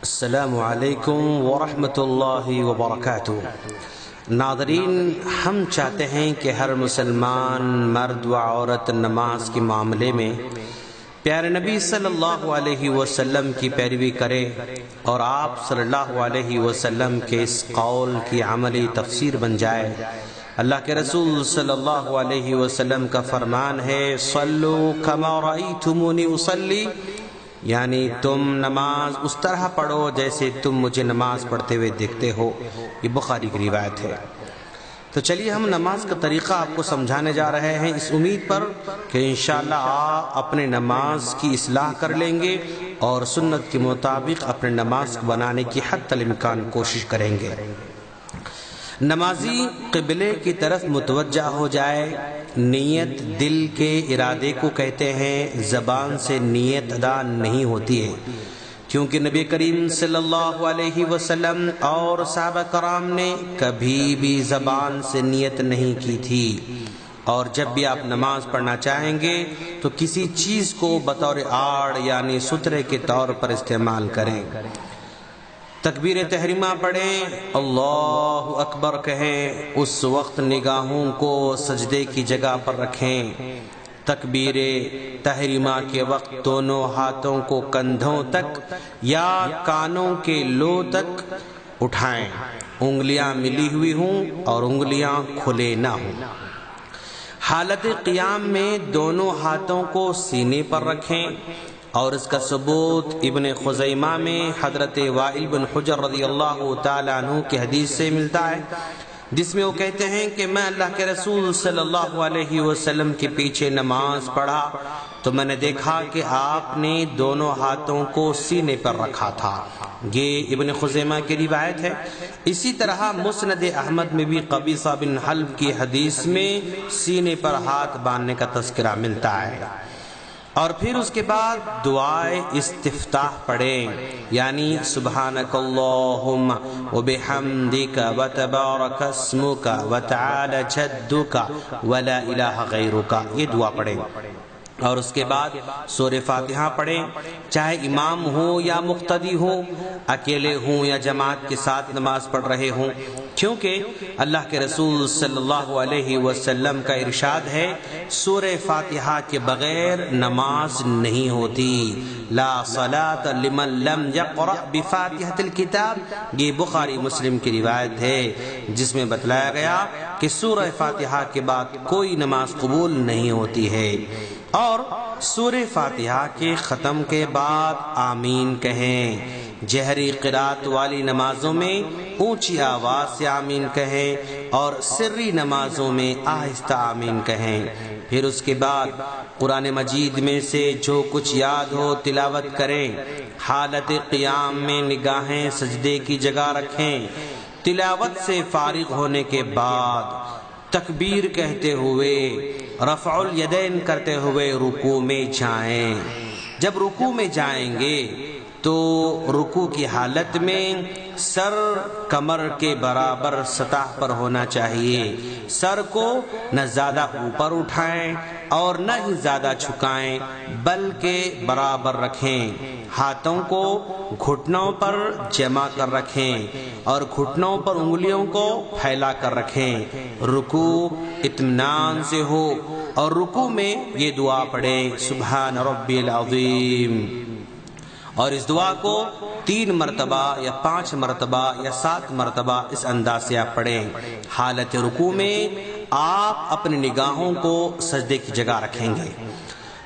السلام علیکم ورحمۃ اللہ وبرکاتہ۔ ناظرین، ہم چاہتے ہیں کہ ہر مسلمان مرد و عورت نماز کے معاملے میں پیارے نبی صلی اللہ علیہ وسلم کی پیروی کرے اور آپ صلی اللہ علیہ وسلم کے اس قول کی عملی تفسیر بن جائے۔ اللہ کے رسول صلی اللہ علیہ وسلم کا فرمان ہے، صلو کما رأیتمونی اصلی، یعنی تم نماز اس طرح پڑھو جیسے تم مجھے نماز پڑھتے ہوئے دیکھتے ہو۔ یہ بخاری کی روایت ہے۔ تو چلیے ہم نماز کا طریقہ آپ کو سمجھانے جا رہے ہیں، اس امید پر کہ انشاءاللہ آپ اپنے نماز کی اصلاح کر لیں گے اور سنت کے مطابق اپنے نماز کو بنانے کی حتی الامکان کوشش کریں گے۔ نمازی قبلے کی طرف متوجہ ہو جائے۔ نیت دل کے ارادے کو کہتے ہیں، زبان سے نیت ادا نہیں ہوتی ہے، کیونکہ نبی کریم صلی اللہ علیہ وسلم اور صحابہ کرام نے کبھی بھی زبان سے نیت نہیں کی تھی۔ اور جب بھی آپ نماز پڑھنا چاہیں گے تو کسی چیز کو بطور آڑ یعنی سترے کے طور پر استعمال کریں۔ تکبیر تحریمہ پڑھیں، اللہ اکبر کہیں، اس وقت نگاہوں کو سجدے کی جگہ پر رکھیں۔ تکبیر تحریمہ کے وقت دونوں ہاتھوں کو کندھوں تک یا کانوں کے لو تک اٹھائیں، انگلیاں ملی ہوئی ہوں اور انگلیاں کھلے نہ ہوں۔ حالت قیام میں دونوں ہاتھوں کو سینے پر رکھیں، اور اس کا ثبوت ابن خزیمہ میں حضرت وائل بن حجر رضی اللہ تعالیٰ عنہ کی حدیث سے ملتا ہے، جس میں وہ کہتے ہیں کہ میں اللہ کے رسول صلی اللہ علیہ وسلم کے پیچھے نماز پڑھا تو میں نے دیکھا کہ آپ نے دونوں ہاتھوں کو سینے پر رکھا تھا۔ یہ ابن خزیمہ کی روایت ہے۔ اسی طرح مسند احمد میں بھی قبیصہ بن حلب کی حدیث میں سینے پر ہاتھ باندھنے کا تذکرہ ملتا ہے۔ اور پھر اس کے بعد دعائے استفتاح پڑھیں، یعنی سبحانک اللہم وبحمدک وتبارک اسمک وتعالی جدک ولا الہ غیرک، یہ دعا پڑھیں۔ اور اس کے بعد سورہ فاتحہ پڑھیں، چاہے امام ہو یا مقتدی ہو، اکیلے ہوں یا جماعت کے ساتھ نماز پڑھ رہے ہوں، کیونکہ اللہ کے رسول صلی اللہ علیہ وسلم کا ارشاد ہے، سورہ فاتحہ کے بغیر نماز نہیں ہوتی۔ لا صلاۃ لمن لم یقرأ بفاتحۃ الکتاب، یہ بخاری مسلم کی روایت ہے، جس میں بتلایا گیا کہ سورہ فاتحہ کے بعد کوئی نماز قبول نہیں ہوتی ہے۔ اور سورہ فاتحہ کے ختم کے بعد آمین کہیں۔ جہری قرات والی نمازوں میں اونچی آواز سے آمین کہیں اور سری نمازوں میں آہستہ آمین کہیں۔ پھر اس کے بعد قرآن مجید میں سے جو کچھ یاد ہو تلاوت کریں۔ حالت قیام میں نگاہیں سجدے کی جگہ رکھیں۔ تلاوت سے فارغ ہونے کے بعد تکبیر کہتے ہوئے رفع الیدین کرتے ہوئے رکوع میں جائیں۔ جب رکوع میں جائیں گے تو رکوع کی حالت میں سر کمر کے برابر سطح پر ہونا چاہیے۔ سر کو نہ زیادہ اوپر اٹھائیں اور نہ ہی زیادہ جھکائیں، بلکہ برابر رکھیں۔ ہاتھوں کو گھٹنوں پر جمع کر رکھیں اور گھٹنوں پر انگلیوں کو پھیلا کر رکھیں۔ رکوع اطمینان سے ہو اور رکوع میں یہ دعا پڑھیں، سبحان ربی العظیم، اور اس دعا کو 3 مرتبہ یا 5 مرتبہ یا 7 مرتبہ اس انداز سے آپ پڑھیں۔ حالت رکوع میں آپ اپنی نگاہوں کو سجدے کی جگہ رکھیں گے۔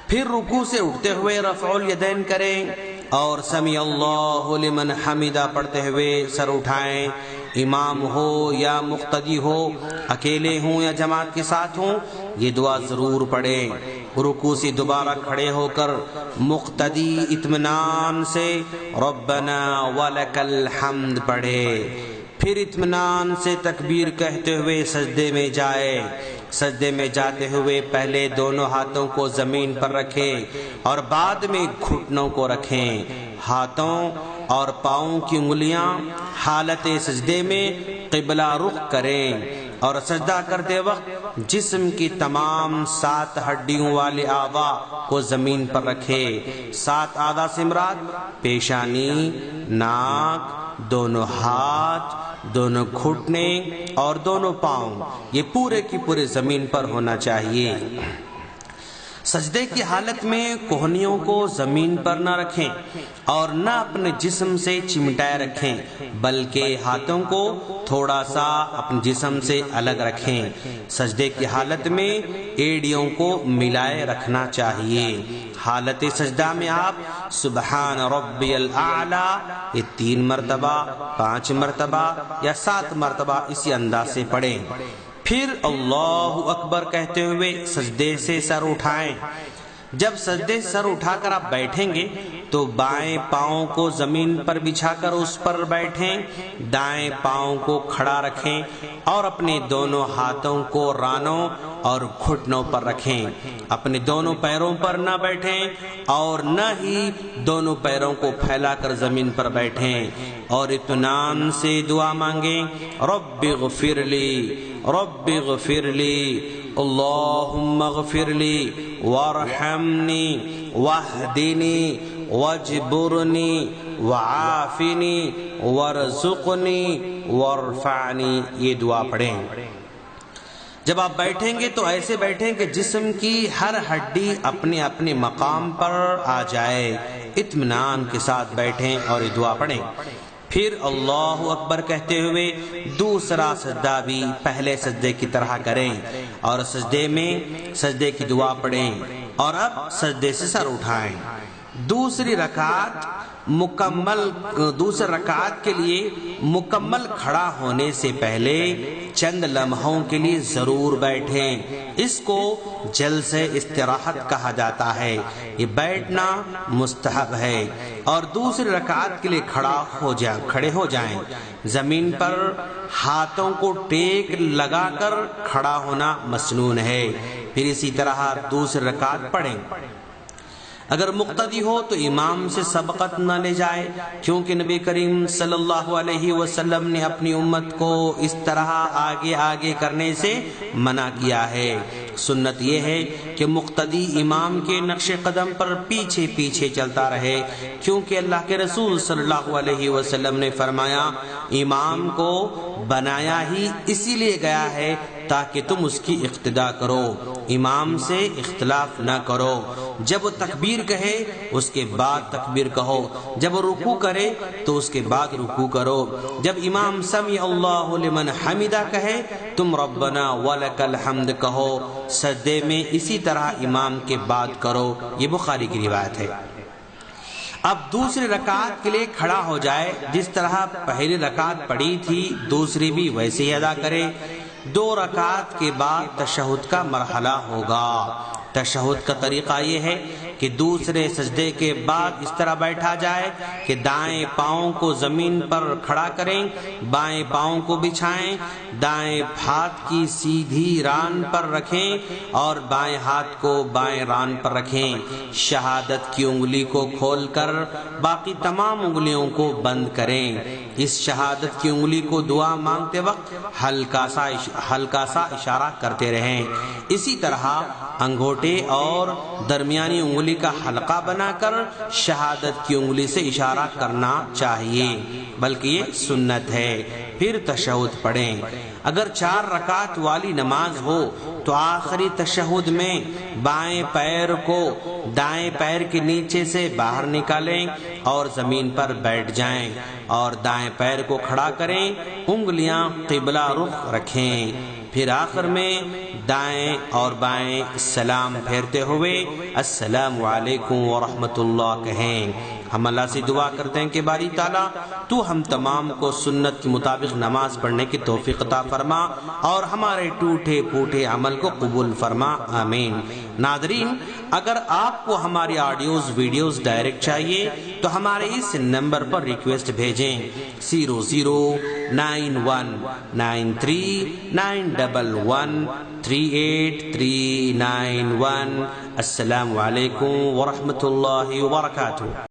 پھر رکوع سے اٹھتے ہوئے رفع الیدین کریں اور سمیع اللہ لمن حمدہ پڑھتے ہوئے سر اٹھائیں۔ امام ہو یا مقتدی ہو، اکیلے ہوں یا جماعت کے ساتھ ہوں، یہ دعا ضرور پڑھیں۔ رکوع سے دوبارہ کھڑے ہو کر مقتدی اطمینان سے ربنا ولک الحمد پڑھے۔ پھر اطمینان سے تکبیر کہتے ہوئے سجدے میں جائے۔ سجدے میں جاتے ہوئے پہلے دونوں ہاتھوں کو زمین پر رکھیں اور بعد میں گھٹنوں کو رکھیں۔ ہاتھوں اور پاؤں کی انگلیاں حالت سجدے میں قبلہ رخ کریں۔ اور سجدہ کرتے وقت جسم کی تمام 7 ہڈیوں والے اعضاء کو زمین پر رکھے۔ 7 اعضاء سے مراد پیشانی، ناک، دونوں ہاتھ، دونوں گھٹنے اور دونوں پاؤں، یہ پورے کی پورے زمین پر ہونا چاہیے۔ سجدے کی حالت میں کوہنیوں کو زمین پر نہ رکھیں اور نہ اپنے جسم سے چمٹائے رکھیں، بلکہ ہاتھوں کو تھوڑا سا اپنے جسم سے الگ رکھیں۔ سجدے کی حالت میں ایڑیوں کو ملائے رکھنا چاہیے۔ حالت سجدہ میں آپ سبحان ربی الاعلی یہ 3 مرتبہ، 5 مرتبہ یا 7 مرتبہ اسی انداز سے پڑھیں۔ پھر اللہ اکبر کہتے ہوئے سجدے سے سر اٹھائیں۔ جب سجدے سے سر اٹھا کر آپ بیٹھیں گے تو بائیں پاؤں کو زمین پر بچھا کر اس پر بیٹھیں، دائیں پاؤں کو کھڑا رکھیں اور اپنے دونوں ہاتھوں کو رانوں اور گھٹنوں پر رکھیں۔ اپنے دونوں پیروں پر نہ بیٹھیں اور نہ ہی دونوں پیروں کو پھیلا کر زمین پر بیٹھیں، اور اطمینان سے دعا مانگیں، رب اغفر لی، رب اغفر لی، اللہم اغفر لی وارحمنی واہدنی واجبرنی وعافنی وارزقنی وارفعنی، یہ دعا پڑھیں۔ جب آپ بیٹھیں گے تو ایسے بیٹھیں کہ جسم کی ہر ہڈی اپنے اپنے مقام پر آ جائے، اطمینان کے ساتھ بیٹھیں اور یہ دعا پڑھیں۔ پھر اللہ اکبر کہتے ہوئے دوسرا سجدہ بھی پہلے سجدے کی طرح کریں اور سجدے میں سجدے کی دعا پڑھیں، اور اب سجدے سے سر اٹھائیں۔ دوسری رکعت کے لیے مکمل کھڑا ہونے سے پہلے چند لمحوں کے لیے ضرور بیٹھیں۔ اس کو جلسہ استراحت کہا جاتا ہے۔ یہ بیٹھنا مستحب ہے، اور دوسری رکعت کے لیے کھڑے ہو جائیں۔ زمین پر ہاتھوں کو ٹیک لگا کر کھڑا ہونا مسنون ہے۔ پھر اسی طرح دوسری رکعت پڑھیں۔ اگر مقتدی ہو تو امام سے سبقت نہ لے جائے، کیونکہ نبی کریم صلی اللہ علیہ وسلم نے اپنی امت کو اس طرح آگے آگے کرنے سے منع کیا ہے۔ سنت یہ ہے کہ مقتدی امام کے نقش قدم پر پیچھے پیچھے چلتا رہے، کیونکہ اللہ کے رسول صلی اللہ علیہ وسلم نے فرمایا، امام کو بنایا ہی اسی لیے گیا ہے تاکہ تم اس کی اقتداء کرو، امام سے اختلاف نہ کرو۔ جب وہ تکبیر کہے اس کے بعد تکبیر کہو، جب وہ رکوع کرے تو اس کے بعد رکوع کرو، جب امام سمع اللہ لمن حمدہ کہے تم ربنا ولک الحمد کہو، سجدے میں اسی طرح امام کے بعد کرو۔ یہ بخاری کی روایت ہے۔ اب دوسری رکعت کے لیے کھڑا ہو جائے، جس طرح پہلی رکعت پڑھی تھی دوسری بھی ویسے ہی ادا کرے۔ 2 رکعت کے بعد تشہد کا مرحلہ ہوگا۔ تشہد کا طریقہ یہ ہے کہ دوسرے سجدے کے بعد اس طرح بیٹھا جائے کہ دائیں پاؤں کو زمین پر کھڑا کریں، بائیں پاؤں کو بچھائیں، دائیں ہاتھ کی سیدھی ران پر رکھیں اور بائیں ہاتھ کو بائیں ران پر رکھیں۔ شہادت کی انگلی کو کھول کر باقی تمام انگلیوں کو بند کریں۔ اس شہادت کی انگلی کو دعا مانگتے وقت ہلکا سا اشارہ کرتے رہیں۔ اسی طرح انگوٹھے اور درمیانی انگلی کا حلقہ بنا کر شہادت کی انگلی سے اشارہ کرنا چاہیے، بلکہ یہ سنت ہے۔ پھر تشہد پڑھیں۔ اگر 4 رکعت والی نماز ہو تو آخری تشہد میں بائیں پیر کو دائیں پیر کے نیچے سے باہر نکالیں اور زمین پر بیٹھ جائیں، اور دائیں پیر کو کھڑا کریں، انگلیاں قبلہ رخ رکھیں۔ پھر آخر میں دائیں اور بائیں سلام پھیرتے ہوئے السلام علیکم ورحمۃ اللہ کہیں۔ ہم اللہ سے دعا کرتے ہیں کہ باری تعالیٰ تو ہم تمام کو سنت کے مطابق نماز پڑھنے کی توفیق عطا فرما اور ہمارے ٹوٹے پھوٹے عمل کو قبول فرما، آمین۔ ناظرین، اگر آپ کو ہماری آڈیوز ویڈیوز ڈائریکٹ چاہیے تو ہمارے اس نمبر پر ریکویسٹ بھیجیں 009193113839 السلام علیکم ورحمۃ اللہ وبرکاتہ۔